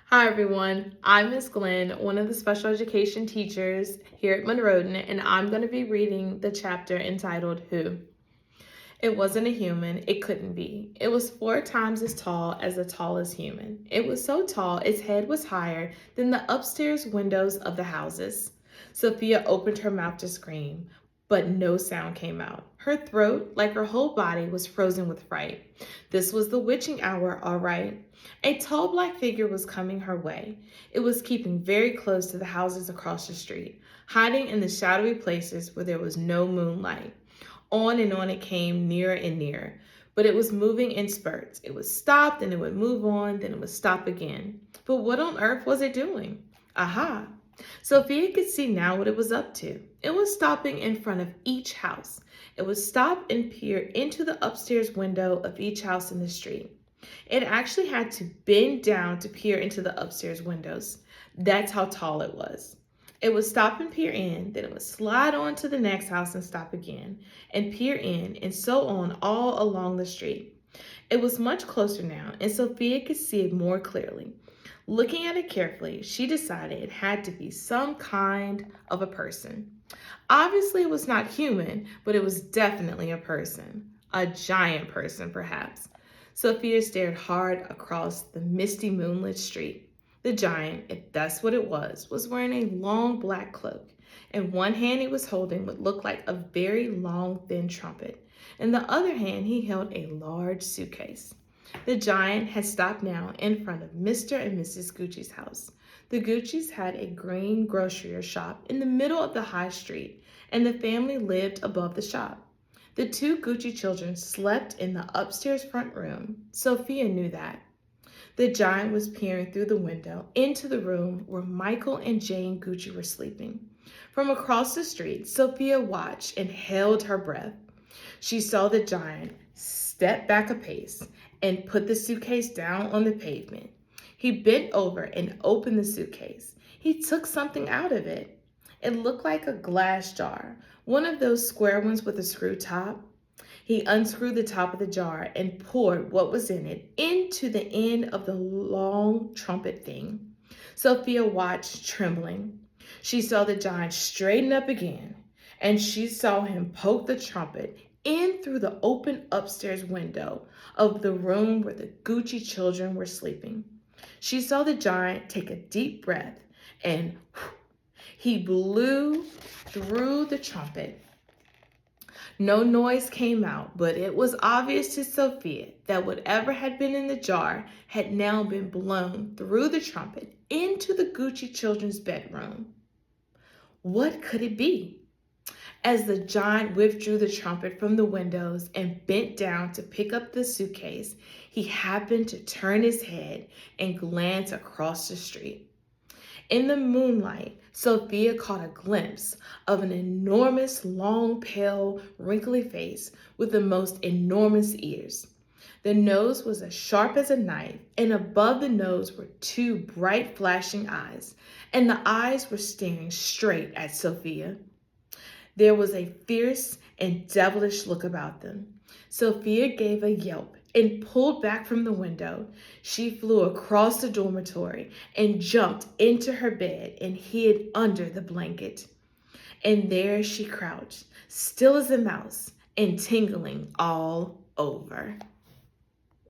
Hi everyone, I'm Miss Glenn, one of the special education teachers here at Monroe, and I'm going to be reading the chapter entitled Who. It wasn't a human, it couldn't be. It was 4 times as tall as the tallest human. It was so tall its head was higher than the upstairs windows of the houses. Sophia opened her mouth to scream, but no sound came out. Her throat, like her whole body, was frozen with fright. This was the witching hour, all right. A tall black figure was coming her way. It was keeping very close to the houses across the street, hiding in the shadowy places where there was no moonlight. On and on it came, nearer and nearer. But it was moving in spurts. It would stop, then it would move on, then it would stop again. But what on earth was it doing? Aha! Sophia could see now what it was up to. It was stopping in front of each house. It would stop and peer into the upstairs window of each house in the street. It actually had to bend down to peer into the upstairs windows. That's how tall it was. It would stop and peer in, then it would slide on to the next house and stop again, and peer in, and so on all along the street. It was much closer now, and Sophia could see it more clearly. Looking at it carefully, she decided it had to be some kind of a person. Obviously, it was not human, but it was definitely a person. A giant person, perhaps. Sophia stared hard across the misty moonlit street. The giant, if that's what it was wearing a long black cloak. In one hand he was holding what looked like a very long, thin trumpet. In the other hand he held a large suitcase. The giant had stopped now in front of Mr. and Mrs. Gucci's house. The Gucci's had a green grocery shop in the middle of the high street, and the family lived above the shop. The 2 Gucci children slept in the upstairs front room. Sophia knew that. The giant was peering through the window into the room where Michael and Jane Gucci were sleeping. From across the street, Sophia watched and held her breath. She saw the giant step back a pace and put the suitcase down on the pavement. He bent over and opened the suitcase. He took something out of it. It looked like a glass jar, one of those square ones with a screw top. He unscrewed the top of the jar and poured what was in it into the end of the long trumpet thing. Sophia watched, trembling. She saw the giant straighten up again, and she saw him poke the trumpet in through the open upstairs window of the room where the Gucci children were sleeping. She saw the giant take a deep breath, and he blew through the trumpet. No noise came out, but it was obvious to Sophia that whatever had been in the jar had now been blown through the trumpet into the Gucci children's bedroom. What could it be? As the giant withdrew the trumpet from the windows and bent down to pick up the suitcase, he happened to turn his head and glance across the street. In the moonlight, Sophia caught a glimpse of an enormous, long, pale, wrinkly face with the most enormous ears. The nose was as sharp as a knife, and above the nose were 2 bright, flashing eyes, and the eyes were staring straight at Sophia. There was a fierce and devilish look about them. Sophia gave a yelp and pulled back from the window. She flew across the dormitory and jumped into her bed and hid under the blanket. And there she crouched, still as a mouse and tingling all over.